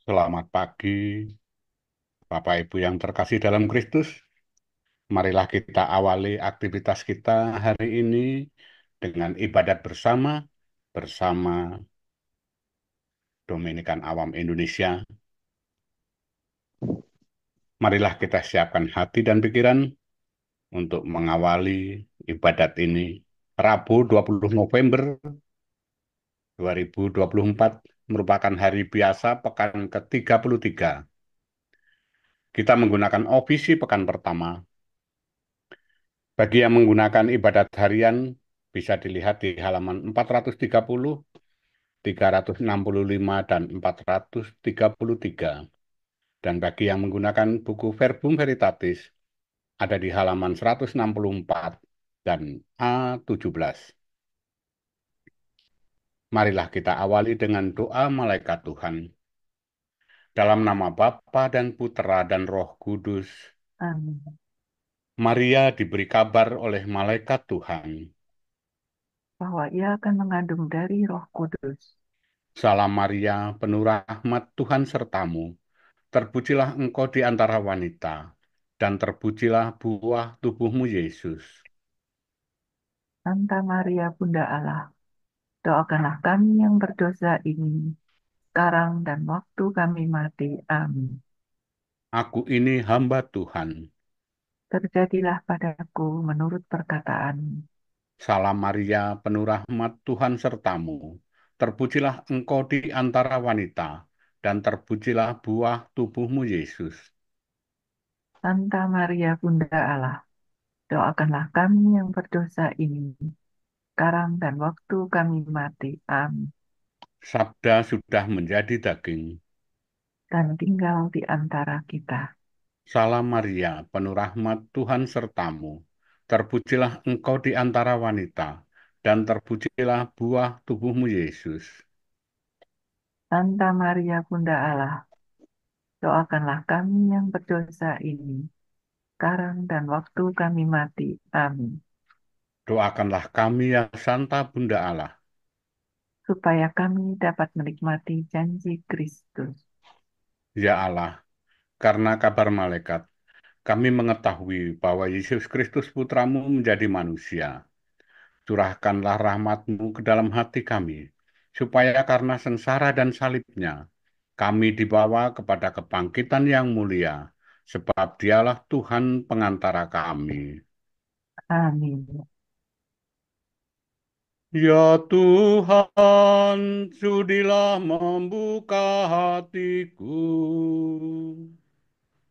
Selamat pagi, Bapak Ibu yang terkasih dalam Kristus. Marilah kita awali aktivitas kita hari ini dengan ibadat bersama bersama Dominikan Awam Indonesia. Marilah kita siapkan hati dan pikiran untuk mengawali ibadat ini. Rabu 20 November 2024 merupakan hari biasa pekan ke-33. Kita menggunakan opsi pekan pertama. Bagi yang menggunakan ibadat harian, bisa dilihat di halaman 430, 365, dan 433. Dan bagi yang menggunakan buku Verbum Veritatis, ada di halaman 164 dan A17. Marilah kita awali dengan doa malaikat Tuhan. Dalam nama Bapa dan Putera dan Roh Kudus, Amin. Maria diberi kabar oleh malaikat Tuhan. Bahwa ia akan mengandung dari Roh Kudus. Salam Maria, penuh rahmat Tuhan sertamu. Terpujilah engkau di antara wanita, dan terpujilah buah tubuhmu Yesus. Santa Maria Bunda Allah, doakanlah kami yang berdosa ini, sekarang dan waktu kami mati. Amin. Aku ini hamba Tuhan. Terjadilah padaku menurut perkataan. Salam Maria, penuh rahmat Tuhan sertamu. Terpujilah engkau di antara wanita, dan terpujilah buah tubuhmu Yesus. Santa Maria Bunda Allah, doakanlah kami yang berdosa ini, sekarang dan waktu kami mati. Amin. Sabda sudah menjadi daging. Dan tinggal di antara kita. Salam Maria, penuh rahmat Tuhan sertamu. Terpujilah engkau di antara wanita, dan terpujilah buah tubuhmu Yesus. Santa Maria Bunda Allah, doakanlah kami yang berdosa ini, sekarang dan waktu kami mati. Amin. Doakanlah kami ya Santa Bunda Allah. Supaya kami dapat menikmati janji Kristus. Ya Allah, karena kabar malaikat, kami mengetahui bahwa Yesus Kristus Putramu menjadi manusia. Curahkanlah rahmat-Mu ke dalam hati kami, supaya karena sengsara dan salibnya, kami dibawa kepada kebangkitan yang mulia, sebab dialah Tuhan pengantara kami. Amin. Ya Tuhan, sudilah membuka hatiku,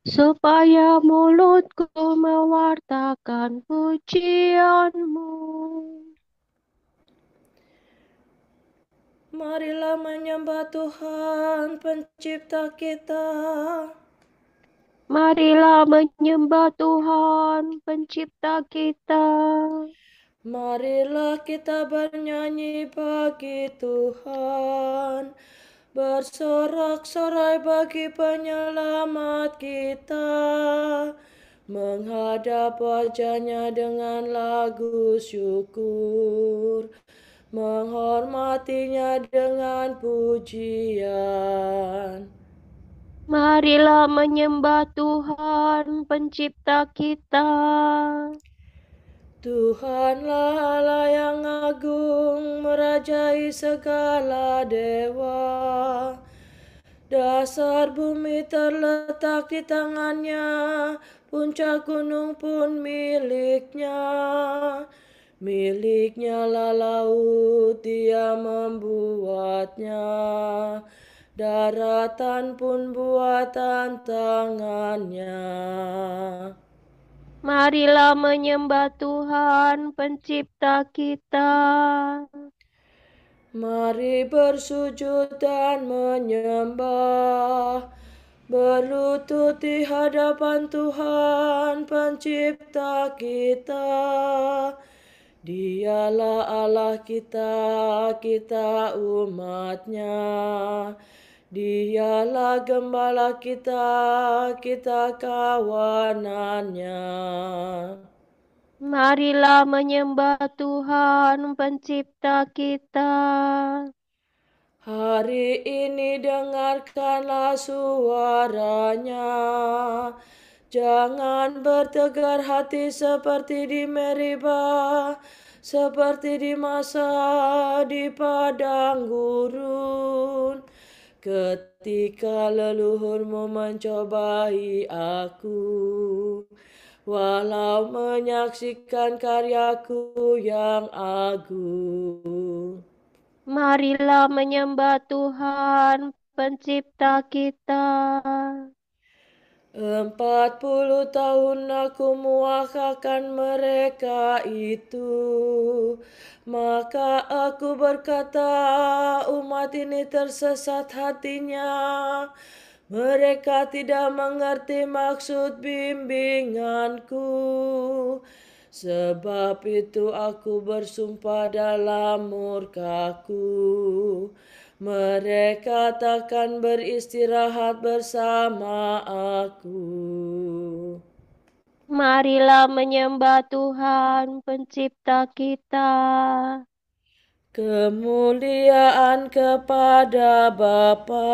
supaya mulutku mewartakan pujianmu. Marilah menyembah Tuhan pencipta kita. Marilah menyembah Tuhan pencipta kita. Marilah kita bernyanyi bagi Tuhan, bersorak-sorai bagi penyelamat kita, menghadap wajahnya dengan lagu syukur, menghormatinya dengan pujian. Marilah menyembah Tuhan pencipta kita. Tuhanlah Allah yang agung, merajai segala dewa. Dasar bumi terletak di tangannya, puncak gunung pun miliknya. Miliknya lah laut, dia membuatnya. Daratan pun buatan tangannya. Marilah menyembah Tuhan pencipta kita. Mari bersujud dan menyembah, berlutut di hadapan Tuhan pencipta kita. Dialah Allah kita, kita umatnya. Dialah gembala kita, kita kawanannya. Marilah menyembah Tuhan pencipta kita. Hari ini dengarkanlah suaranya. Jangan bertegar hati seperti di Meribah, seperti di masa di padang gurun. Ketika leluhurmu mencobai aku, walau menyaksikan karyaku yang agung. Marilah menyembah Tuhan, pencipta kita. 40 tahun aku muakakan mereka itu. Maka aku berkata, umat ini tersesat hatinya. Mereka tidak mengerti maksud bimbinganku. Sebab itu aku bersumpah dalam murkaku. Mereka takkan beristirahat bersama aku. Marilah menyembah Tuhan, pencipta kita. Kemuliaan kepada Bapa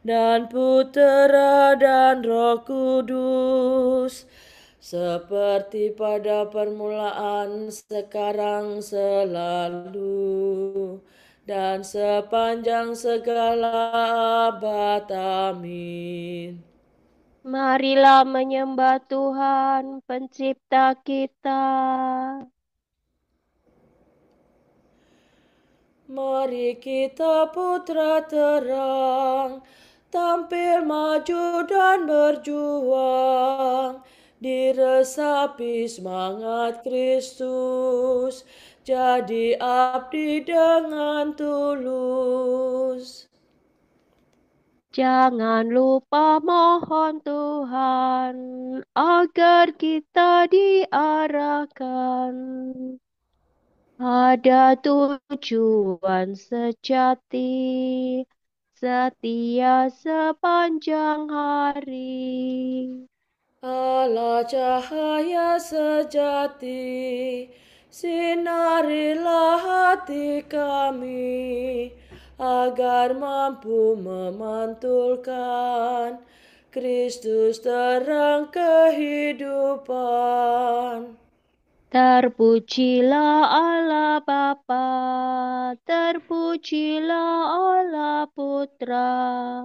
dan Putera dan Roh Kudus, seperti pada permulaan, sekarang, selalu, dan sepanjang segala abad. Amin. Marilah menyembah Tuhan, pencipta kita. Mari kita putra terang, tampil maju dan berjuang, diresapi semangat Kristus, jadi abdi dengan tulus. Jangan lupa mohon Tuhan agar kita diarahkan pada tujuan sejati, setia sepanjang hari. Allah cahaya sejati, sinarilah hati kami, agar mampu memantulkan Kristus terang kehidupan. Terpujilah Allah Bapa, terpujilah Allah Putra,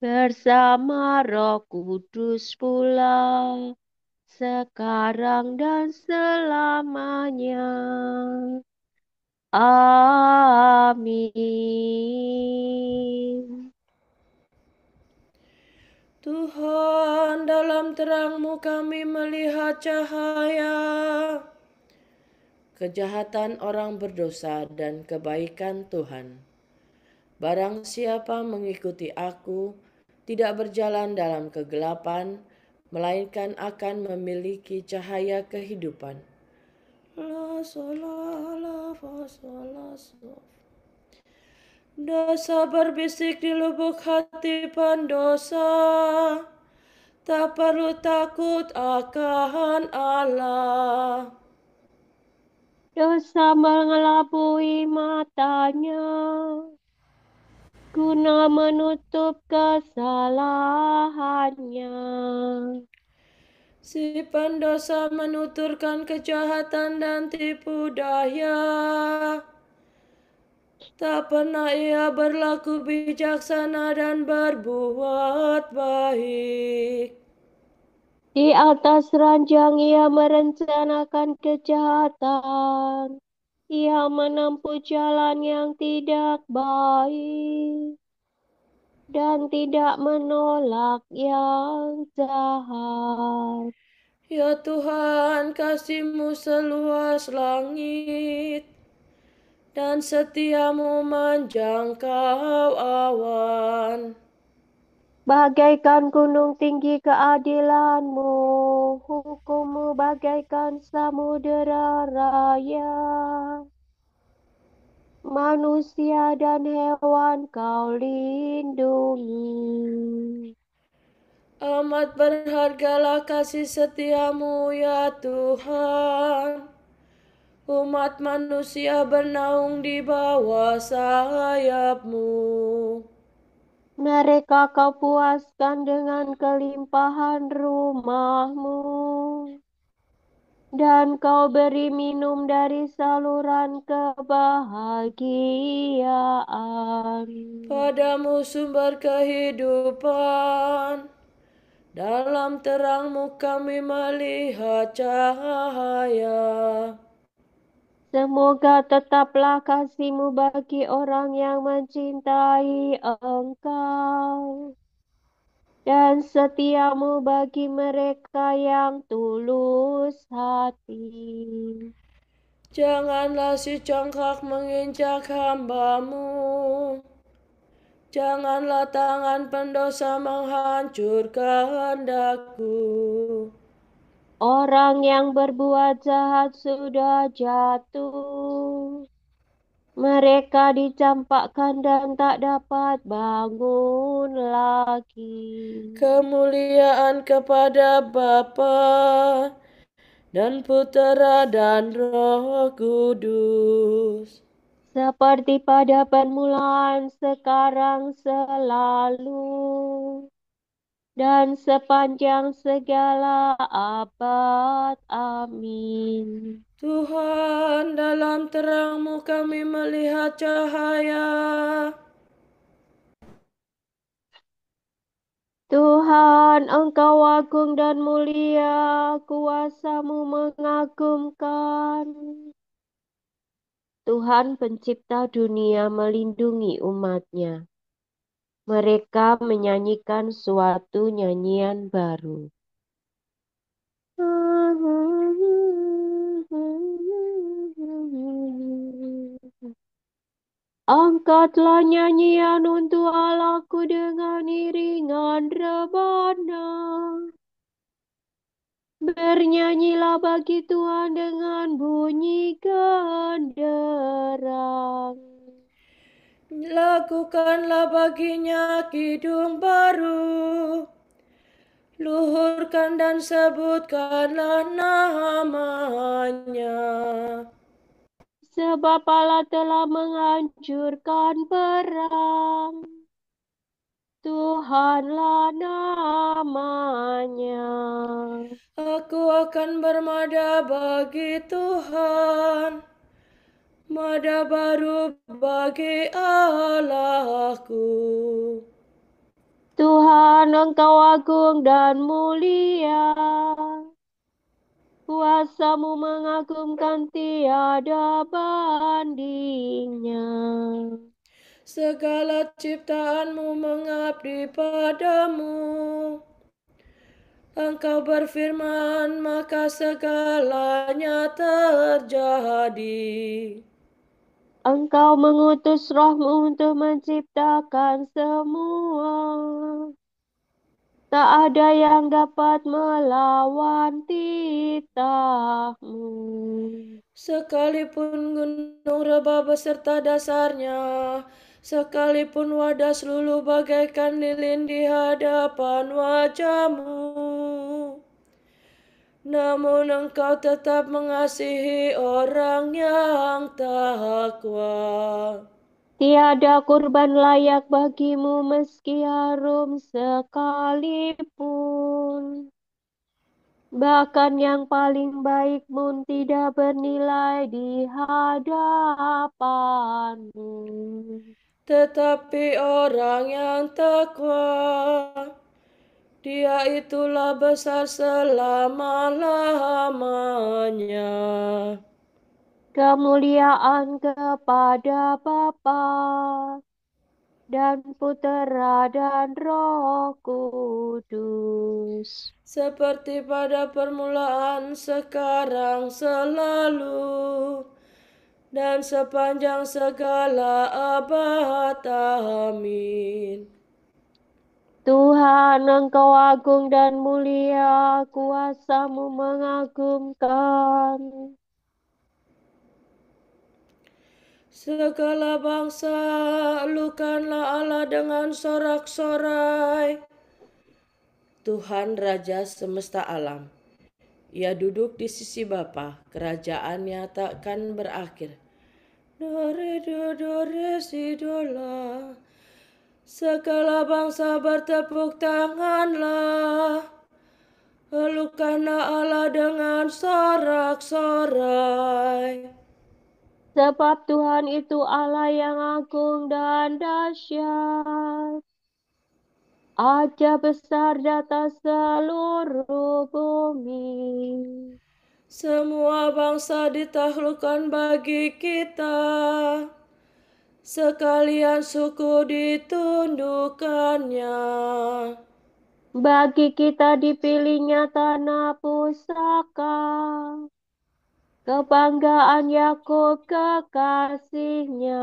bersama Roh Kudus pula, sekarang dan selamanya. Amin. Tuhan, dalam terang-Mu kami melihat cahaya. Kejahatan orang berdosa dan kebaikan Tuhan. Barang siapa mengikuti aku, tidak berjalan dalam kegelapan, melainkan akan memiliki cahaya kehidupan. La sola la fa sol la so. Dosa berbisik di lubuk hati pendosa, tak perlu takut akan Allah. Dosa mengelabui matanya, guna menutup kesalahannya. Si pendosa menuturkan kejahatan dan tipu daya. Tak pernah ia berlaku bijaksana dan berbuat baik. Di atas ranjang ia merencanakan kejahatan. Ia menempuh jalan yang tidak baik dan tidak menolak yang jahat. Ya Tuhan, kasih-Mu seluas langit, dan setia-Mu menjangkau awan. Bagaikan gunung tinggi keadilan-Mu, hukum-Mu bagaikan samudera raya. Manusia dan hewan Kau lindungi. Amat berhargalah kasih setia-Mu ya Tuhan. Umat manusia bernaung di bawah sayap-Mu. Mereka Kau puaskan dengan kelimpahan rumah-Mu, dan Kau beri minum dari saluran kebahagiaan. Padamu sumber kehidupan, dalam terang-Mu kami melihat cahaya. Semoga tetaplah kasih-Mu bagi orang yang mencintai Engkau, dan setia-Mu bagi mereka yang tulus hati. Janganlah si congkak menginjak hamba-Mu. Janganlah tangan pendosa menghancurkan daku. Orang yang berbuat jahat sudah jatuh. Mereka dicampakkan dan tak dapat bangun lagi. Kemuliaan kepada Bapa dan Putera dan Roh Kudus. Seperti pada permulaan, sekarang, selalu, dan sepanjang segala abad. Amin. Tuhan, dalam terang-Mu kami melihat cahaya. Tuhan, Engkau agung dan mulia, kuasa-Mu mengagumkan. Tuhan pencipta dunia melindungi umat-Nya. Mereka menyanyikan suatu nyanyian baru. Angkatlah nyanyian untuk Allahku dengan iringan rebana. Bernyanyilah bagi Tuhan dengan bunyi genderang. Lakukanlah baginya kidung baru. Luhurkan dan sebutkanlah namanya. Sebab Allah telah menghancurkan perang. Tuhanlah namanya. Aku akan bermada bagi Tuhan, mada baru bagi Allahku. Tuhan, Engkau agung dan mulia. Kuasa-Mu mengagumkan tiada bandingnya. Segala ciptaan-Mu mengabdi padamu. Engkau berfirman, maka segalanya terjadi. Engkau mengutus Roh-Mu untuk menciptakan semua. Tak ada yang dapat melawan titah-Mu. Sekalipun gunung rebah beserta dasarnya, sekalipun wadah seluluh bagaikan lilin di hadapan wajah-Mu, namun Engkau tetap mengasihi orang yang takwa. Tiada kurban layak bagi-Mu meski harum sekalipun. Bahkan yang paling baik pun tidak bernilai di hadapan-Mu. Tetapi orang yang takwa, Dia itulah besar selama-lamanya. Kemuliaan kepada Bapa dan Putera dan Roh Kudus. Seperti pada permulaan, sekarang, selalu, dan sepanjang segala abad. Amin. Tuhan, Engkau agung dan mulia, kuasa-Mu mengagumkan. Segala bangsa, lukanlah Allah dengan sorak-sorai. Tuhan Raja semesta alam, Ia duduk di sisi Bapa, kerajaannya takkan berakhir. Dore do dore si dola, segala bangsa bertepuk tanganlah. Elukanlah Allah dengan sorak-sorai. Sebab Tuhan itu Allah yang agung dan dahsyat. Ajaib besar di atas seluruh bumi. Semua bangsa ditaklukkan bagi kita, sekalian suku ditundukkannya. Bagi kita dipilihnya tanah pusaka, kebanggaan Yakub kekasihnya.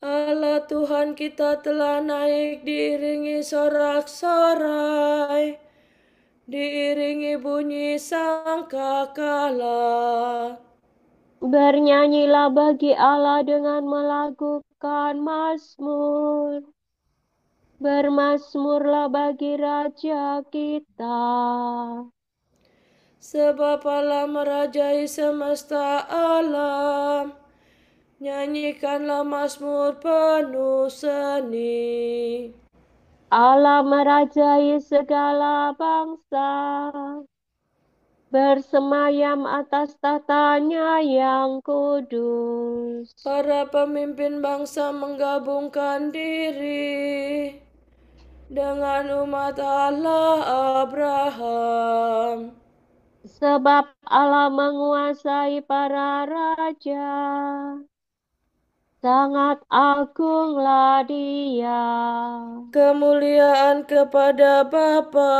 Allah Tuhan kita telah naik diiringi sorak-sorai, diiringi bunyi sangkakala. Bernyanyilah bagi Allah dengan melakukan mazmur. Bermazmurlah bagi Raja kita. Sebab Allah merajai semesta alam, nyanyikanlah mazmur penuh seni. Allah merajai segala bangsa, bersemayam atas tatanya yang kudus. Para pemimpin bangsa menggabungkan diri dengan umat Allah Abraham. Sebab Allah menguasai para raja, sangat agunglah Dia. Kemuliaan kepada Bapa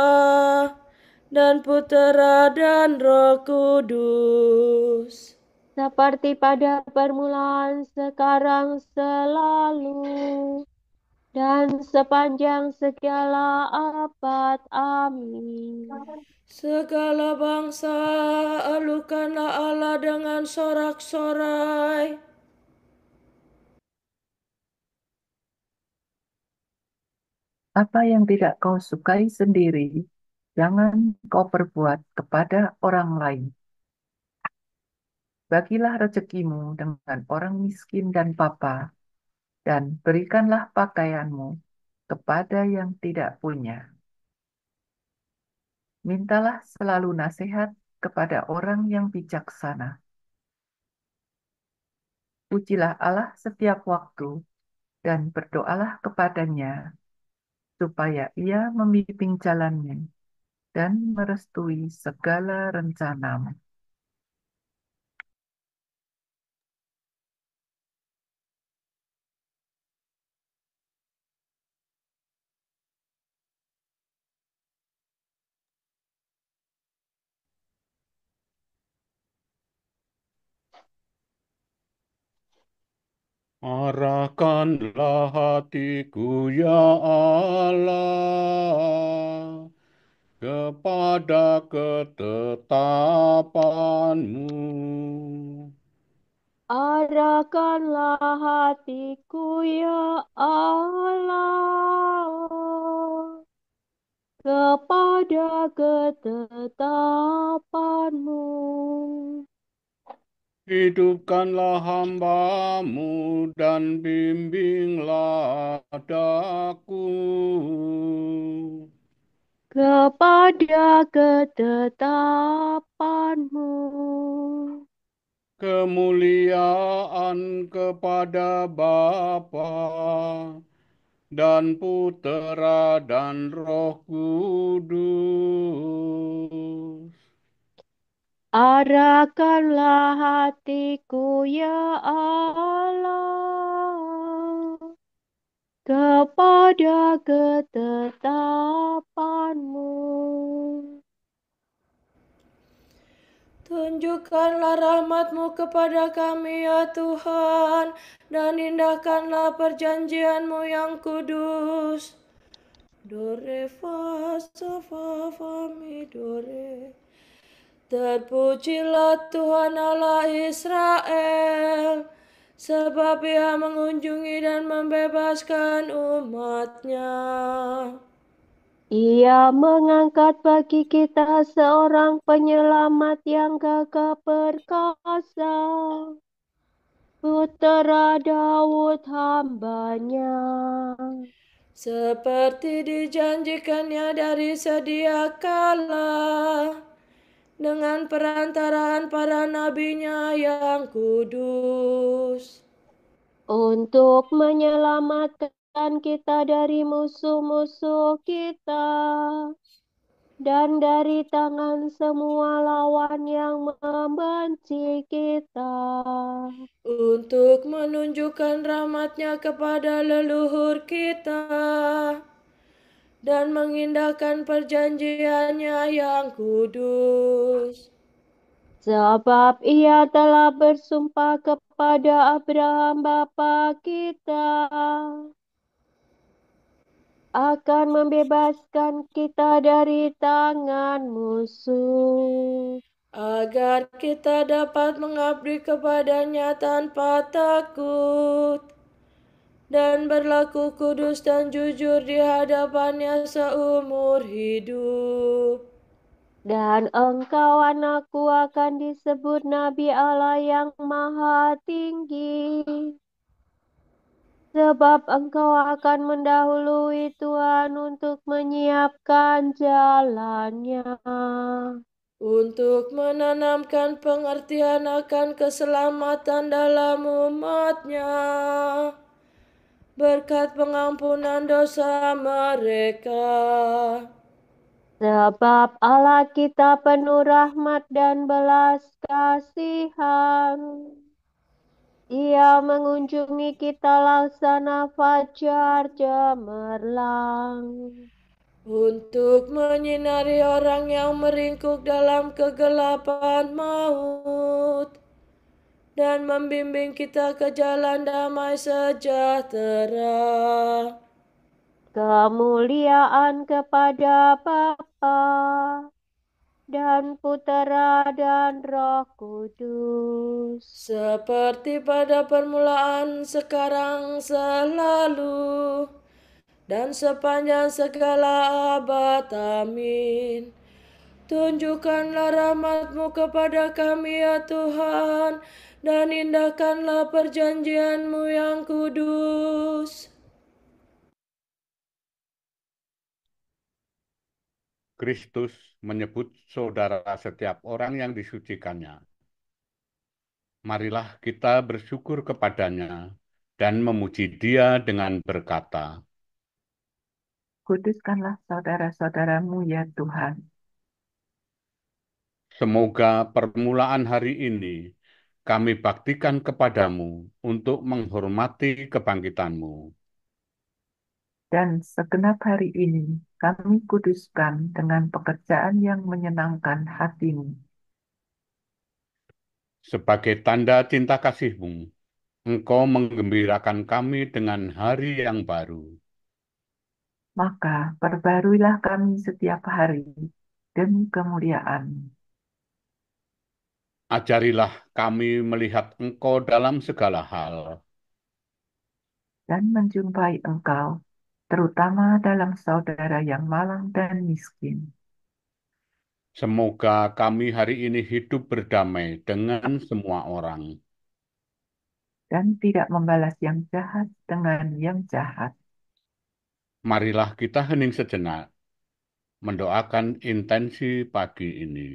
dan Putera dan Roh Kudus. Seperti pada permulaan, sekarang, selalu, dan sepanjang segala abad. Amin. Segala bangsa elukanlah Allah dengan sorak-sorai. Apa yang tidak kau sukai sendiri, jangan kau perbuat kepada orang lain. Bagilah rezekimu dengan orang miskin dan papa, dan berikanlah pakaianmu kepada yang tidak punya. Mintalah selalu nasihat kepada orang yang bijaksana. Pujilah Allah setiap waktu, dan berdoalah kepadanya, supaya ia membimbing jalanmu dan merestui segala rencanamu. Arahkanlah hatiku ya Allah kepada ketetapan-Mu. Arahkanlah hatiku ya Allah kepada ketetapan-Mu. Hidupkanlah hamba-Mu dan bimbinglah daku. Kepada ketetapan-Mu. Kemuliaan kepada Bapa dan Putera dan Roh Kudus. Arahkanlah hatiku ya Allah kepada ketetapan-Mu. Tunjukkanlah rahmat-Mu kepada kami ya Tuhan, dan indahkanlah perjanjian-Mu yang kudus. Dore fa so fa fa mi dore. Terpujilah Tuhan Allah Israel, sebab Ia mengunjungi dan membebaskan umat-Nya. Ia mengangkat bagi kita seorang penyelamat yang gagah perkasa, Putera Daud hambanya. Seperti dijanjikannya dari sedia kala, dengan perantaraan para nabinya yang kudus. Untuk menyelamatkan kita dari musuh-musuh kita dan dari tangan semua lawan yang membenci kita. Untuk menunjukkan rahmat-Nya kepada leluhur kita dan mengindahkan perjanjian-Nya yang kudus. Sebab ia telah bersumpah kepada Abraham bapa kita akan membebaskan kita dari tangan musuh, agar kita dapat mengabdi kepada-Nya tanpa takut dan berlaku kudus dan jujur di hadapan-Nya seumur hidup. dan engkau anakku akan disebut Nabi Allah yang Maha Tinggi, sebab engkau akan mendahului Tuhan untuk menyiapkan jalannya, Untuk menanamkan pengertian akan keselamatan dalam umat-Nya, berkat pengampunan dosa mereka. sebab Allah kita penuh rahmat dan belas kasihan. Ia mengunjungi kita laksana fajar cemerlang, Untuk menyinari orang yang meringkuk dalam kegelapan maut, dan membimbing kita ke jalan damai sejahtera. kemuliaan kepada Bapa dan Putera dan Roh Kudus, Seperti pada permulaan, sekarang, selalu, dan sepanjang segala abad. Amin. Tunjukkanlah rahmat-Mu kepada kami, ya Tuhan, dan indahkanlah perjanjian-Mu yang kudus. Kristus menyebut saudara setiap orang yang disucikannya. Marilah kita bersyukur kepadanya dan memuji Dia dengan berkata, Kuduskanlah saudara-saudaramu ya Tuhan. semoga permulaan hari ini kami baktikan kepadamu untuk menghormati kebangkitan-Mu. Dan segenap hari ini kami kuduskan dengan pekerjaan yang menyenangkan hatimu. Sebagai tanda cinta kasih-Mu, Engkau menggembirakan kami dengan hari yang baru. Maka perbaruilah kami setiap hari demi kemuliaan. Ajarilah kami melihat Engkau dalam segala hal, Dan menjumpai Engkau, terutama dalam saudara yang malang dan miskin. semoga kami hari ini hidup berdamai dengan semua orang. Dan tidak membalas yang jahat dengan yang jahat. Marilah kita hening sejenak, mendoakan intensi pagi ini.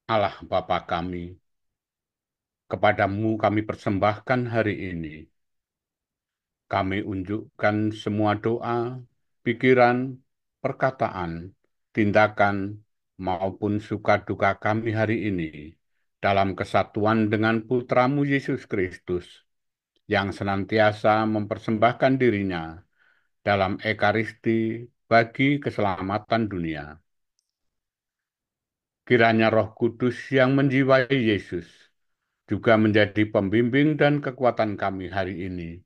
Allah Bapa kami, kepadamu kami persembahkan hari ini. Kami unjukkan semua doa, pikiran, perkataan, tindakan, maupun suka duka kami hari ini dalam kesatuan dengan Putramu Yesus Kristus yang senantiasa mempersembahkan dirinya dalam Ekaristi bagi keselamatan dunia. Kiranya Roh Kudus yang menjiwai Yesus juga menjadi pembimbing dan kekuatan kami hari ini,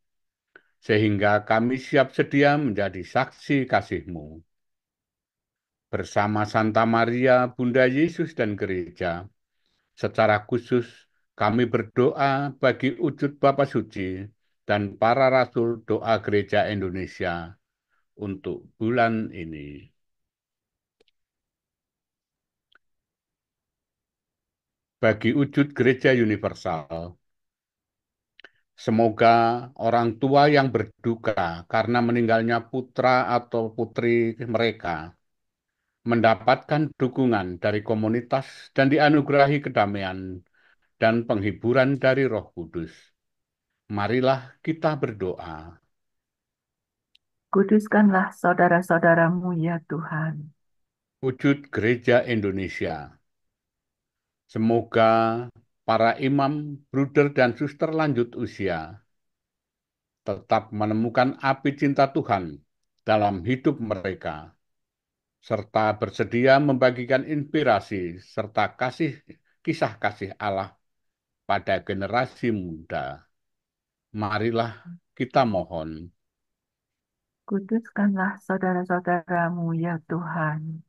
sehingga kami siap sedia menjadi saksi kasih-Mu. Bersama Santa Maria, Bunda Yesus dan Gereja, secara khusus kami berdoa bagi wujud Bapa Suci dan para Rasul Doa Gereja Indonesia untuk bulan ini. Bagi wujud Gereja Universal, semoga orang tua yang berduka karena meninggalnya putra atau putri mereka mendapatkan dukungan dari komunitas dan dianugerahi kedamaian dan penghiburan dari Roh Kudus. Marilah kita berdoa. Kuduskanlah saudara-saudaramu ya Tuhan. Wujud Gereja Indonesia. Semoga para imam, bruder, dan suster lanjut usia tetap menemukan api cinta Tuhan dalam hidup mereka, serta bersedia membagikan inspirasi serta kisah kasih Allah pada generasi muda. Marilah kita mohon. Kuduskanlah saudara-saudaramu ya Tuhan.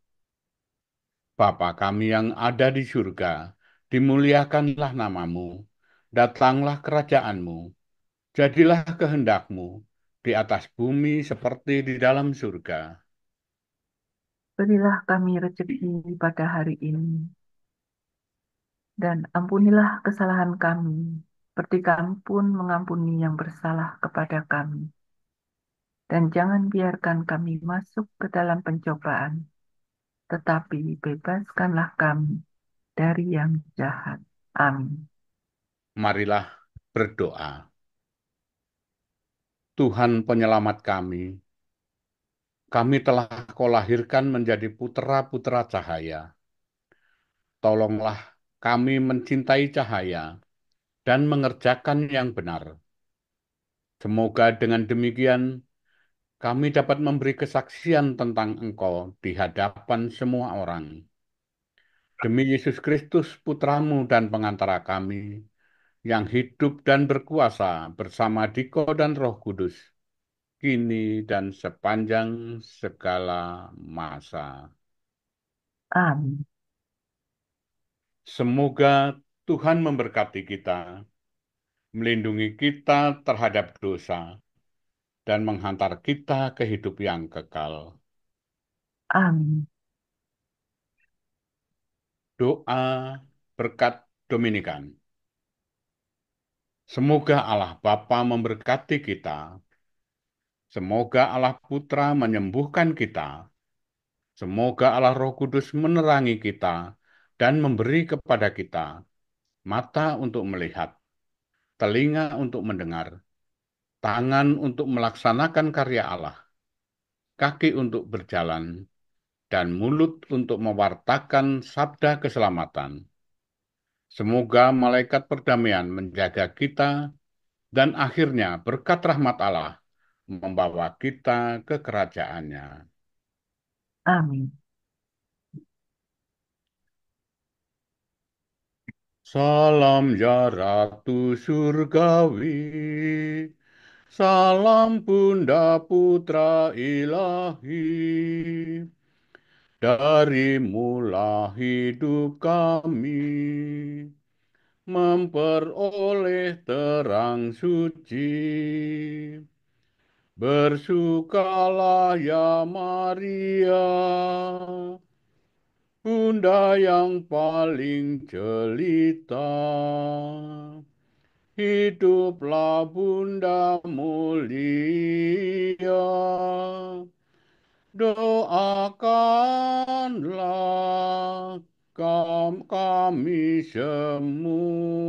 Bapa kami yang ada di surga, dimuliakanlah namamu, datanglah kerajaanmu, jadilah kehendakmu di atas bumi seperti di dalam surga. Berilah kami rezeki pada hari ini, dan ampunilah kesalahan kami, seperti kami pun mengampuni yang bersalah kepada kami. Dan jangan biarkan kami masuk ke dalam pencobaan, tetapi bebaskanlah kami dari yang jahat. Amin. Marilah berdoa. Tuhan penyelamat kami telah Kau lahirkan menjadi putra-putra cahaya. Tolonglah kami mencintai cahaya dan mengerjakan yang benar. Semoga dengan demikian kami dapat memberi kesaksian tentang Engkau di hadapan semua orang. Demi Yesus Kristus, Putramu dan pengantara kami, yang hidup dan berkuasa bersama Diko dan Roh Kudus, kini dan sepanjang segala masa. Amin. Semoga Tuhan memberkati kita, melindungi kita terhadap dosa, dan menghantar kita ke hidup yang kekal. Amin. Doa berkat Dominikan. Semoga Allah Bapa memberkati kita. Semoga Allah Putra menyembuhkan kita. Semoga Allah Roh Kudus menerangi kita dan memberi kepada kita mata untuk melihat, telinga untuk mendengar, tangan untuk melaksanakan karya Allah, kaki untuk berjalan, dan mulut untuk mewartakan sabda keselamatan. Semoga malaikat perdamaian menjaga kita dan akhirnya berkat rahmat Allah membawa kita ke kerajaannya. Amin. Salam ya Ratu Surgawi, salam Bunda Putra Ilahi, dari mula hidup kami, memperoleh terang suci. Bersukalah ya Maria, Bunda yang paling jelita. Hiduplah Bunda mulia, doakanlah kami semua.